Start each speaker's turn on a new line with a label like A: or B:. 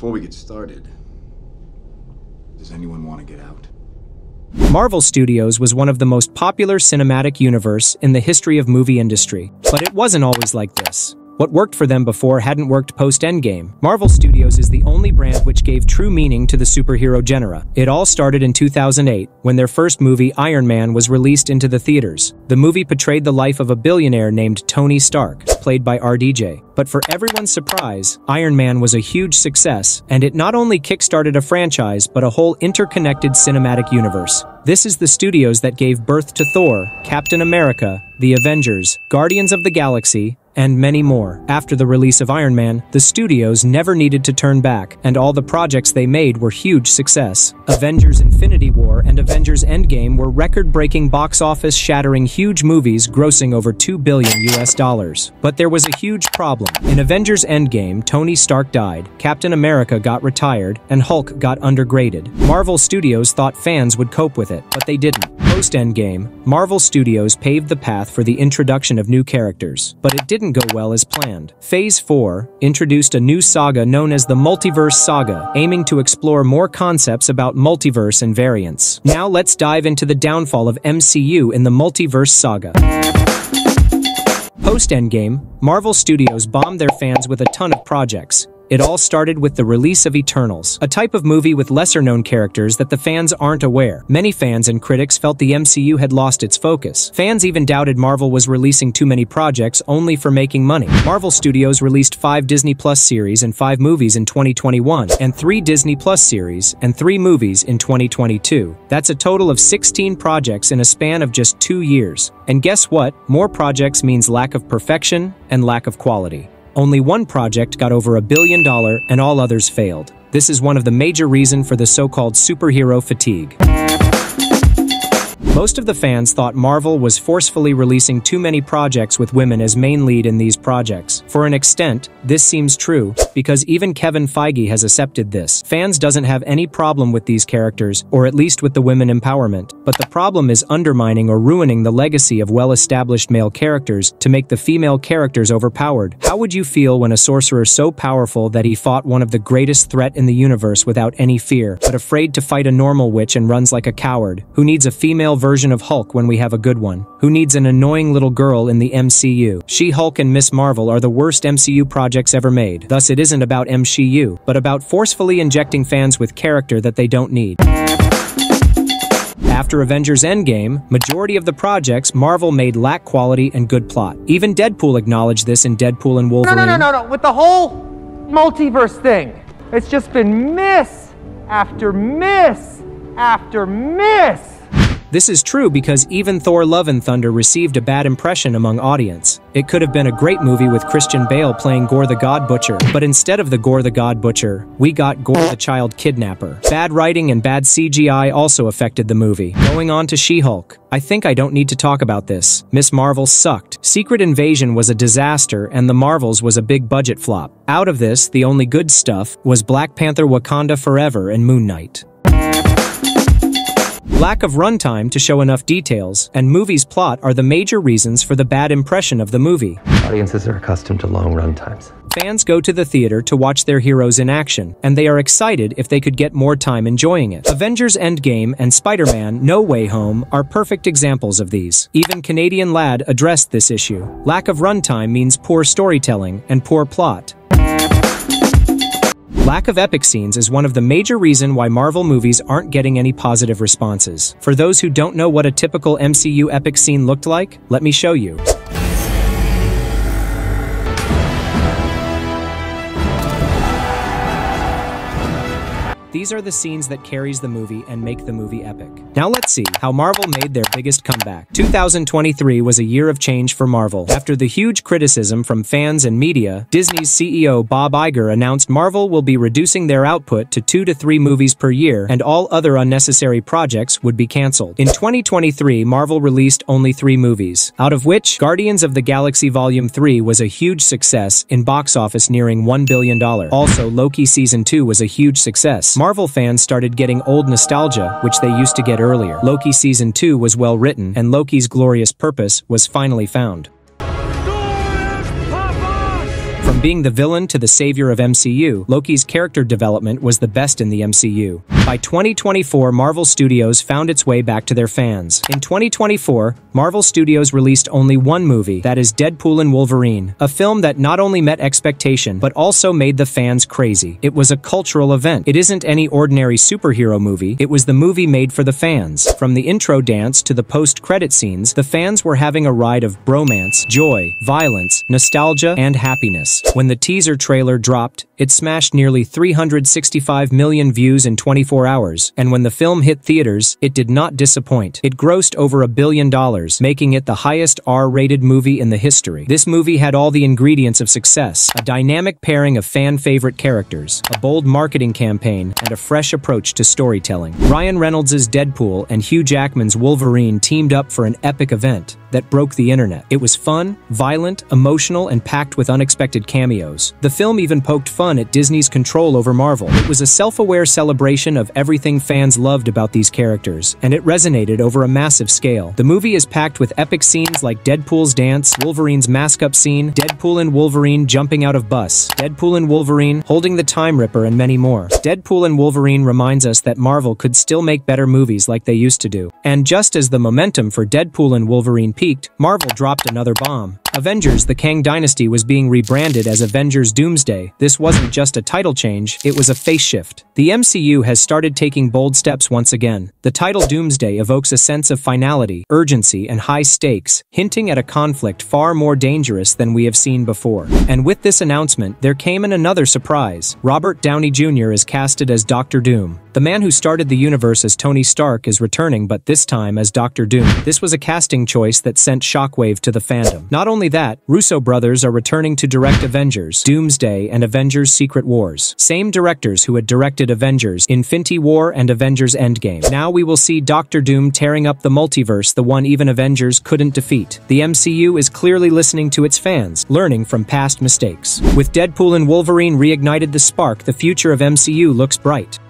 A: Before we get started, does anyone want to get out?
B: Marvel Studios was one of the most popular cinematic universe in the history of movie industry, but it wasn't always like this. What worked for them before hadn't worked post-Endgame. Marvel Studios is the only brand which gave true meaning to the superhero genre. It all started in 2008, when their first movie, Ironman, was released into the theaters. The movie portrayed the life of a billionaire named Tony Stark, played by RDJ. But for everyone's surprise, Iron Man was a huge success, and it not only kickstarted a franchise, but a whole interconnected cinematic universe. This is the studios that gave birth to Thor, Captain America, the Avengers, Guardians of the Galaxy, and many more. After the release of Iron Man, the studios never needed to turn back, and all the projects they made were huge success. Avengers Infinity War and Avengers Endgame were record-breaking box office-shattering huge movies grossing over $2 billion. But there was a huge problem. In Avengers Endgame, Tony Stark died, Captain America got retired, and Hulk got undergraded. Marvel Studios thought fans would cope with it, but they didn't. Post-Endgame, Marvel Studios paved the path for the introduction of new characters, but it didn't go well as planned. Phase 4 introduced a new saga known as the Multiverse Saga, aiming to explore more concepts about multiverse and variants. Now let's dive into the downfall of MCU in the Multiverse Saga. Post-Endgame, Marvel Studios bombed their fans with a ton of projects. It all started with the release of Eternals, a type of movie with lesser-known characters that the fans aren't aware. Many fans and critics felt the MCU had lost its focus. Fans even doubted Marvel was releasing too many projects only for making money. Marvel Studios released 5 Disney Plus series and 5 movies in 2021, and 3 Disney Plus series and 3 movies in 2022. That's a total of 16 projects in a span of just 2 years. And guess what? More projects means lack of perfection and lack of quality. Only one project got over $1 billion and all others failed. This is one of the major reasons for the so-called superhero fatigue. Most of the fans thought Marvel was forcefully releasing too many projects with women as main lead in these projects. For an extent, this seems true, because even Kevin Feige has accepted this. Fans doesn't have any problem with these characters, or at least with the women empowerment. But the problem is undermining or ruining the legacy of well-established male characters to make the female characters overpowered. How would you feel when a sorcerer so powerful that he fought one of the greatest threat in the universe without any fear, but afraid to fight a normal witch and runs like a coward? Who needs a female version of Hulk when we have a good one? Who needs an annoying little girl in the MCU? She-Hulk and Miss Marvel are the worst MCU projects ever made. Thus, it isn't about MCU, but about forcefully injecting fans with character that they don't need. After Avengers Endgame, majority of the projects Marvel made lack quality and good plot. Even Deadpool acknowledged this in Deadpool and Wolverine.
C: No. With the whole multiverse thing, it's just been miss after miss after miss.
B: This is true because even Thor: Love and Thunder received a bad impression among audience. It could have been a great movie with Christian Bale playing Gore the God Butcher, but instead of the Gore the God Butcher, we got Gore the Child Kidnapper. Bad writing and bad CGI also affected the movie. Going on to She-Hulk. I think I don't need to talk about this. Miss Marvel sucked. Secret Invasion was a disaster and The Marvels was a big budget flop. Out of this, the only good stuff was Black Panther: Wakanda Forever and Moon Knight. Lack of runtime to show enough details, and movie's plot are the major reasons for the bad impression of the movie.
D: Audiences are accustomed to long runtimes.
B: Fans go to the theater to watch their heroes in action, and they are excited if they could get more time enjoying it. Avengers Endgame and Spider-Man No Way Home are perfect examples of these. Even Canadian Lad addressed this issue. Lack of runtime means poor storytelling and poor plot. Lack of epic scenes is one of the major reasons why Marvel movies aren't getting any positive responses. For those who don't know what a typical MCU epic scene looked like, let me show you. These are the scenes that carries the movie and make the movie epic. Now let's see how Marvel made their biggest comeback. 2023 was a year of change for Marvel. After the huge criticism from fans and media, Disney's CEO Bob Iger announced Marvel will be reducing their output to 2 to 3 movies per year, and all other unnecessary projects would be cancelled. In 2023, Marvel released only 3 movies, out of which Guardians of the Galaxy Volume 3 was a huge success in box office nearing $1 billion. Also, Loki Season 2 was a huge success. Marvel fans started getting old nostalgia, which they used to get earlier. Loki Season 2 was well written, and Loki's glorious purpose was finally found. From being the villain to the savior of MCU, Loki's character development was the best in the MCU. By 2024, Marvel Studios found its way back to their fans. In 2024, Marvel Studios released only one movie, that is Deadpool and Wolverine, a film that not only met expectation, but also made the fans crazy. It was a cultural event. It isn't any ordinary superhero movie, it was the movie made for the fans. From the intro dance to the post-credit scenes, the fans were having a ride of bromance, joy, violence, nostalgia, and happiness. When the teaser trailer dropped, it smashed nearly 365 million views in 24 hours, and when the film hit theaters, it did not disappoint. It grossed over $1 billion, making it the highest R-rated movie in the history. This movie had all the ingredients of success: a dynamic pairing of fan-favorite characters, a bold marketing campaign, and a fresh approach to storytelling. Ryan Reynolds' Deadpool and Hugh Jackman's Wolverine teamed up for an epic event that broke the internet. It was fun, violent, emotional, and packed with unexpected cameos. The film even poked fun at Disney's control over Marvel. It was a self-aware celebration of everything fans loved about these characters, and it resonated over a massive scale. The movie is packed with epic scenes like Deadpool's dance, Wolverine's mask-up scene, Deadpool and Wolverine jumping out of bus, Deadpool and Wolverine holding the Time Ripper, and many more. Deadpool and Wolverine reminds us that Marvel could still make better movies like they used to do. And just as the momentum for Deadpool and Wolverine peaked, Marvel dropped another bomb. Avengers: The Kang Dynasty was being rebranded as Avengers: Doomsday. This wasn't just a title change, it was a face shift. The MCU has started taking bold steps once again. The title Doomsday evokes a sense of finality, urgency, and high stakes, hinting at a conflict far more dangerous than we have seen before. And with this announcement, there came another surprise. Robert Downey Jr. is casted as Dr. Doom. The man who started the universe as Tony Stark is returning, but this time as Dr. Doom. This was a casting choice that sent shockwave to the fandom. Not only that, Russo brothers are returning to direct Avengers: Doomsday and Avengers: Secret Wars. Same directors who had directed Avengers: Infinity War and Avengers: Endgame. Now we will see Dr. Doom tearing up the multiverse, the one even Avengers couldn't defeat. The MCU is clearly listening to its fans, learning from past mistakes. With Deadpool and Wolverine reignited the spark, the future of MCU looks bright.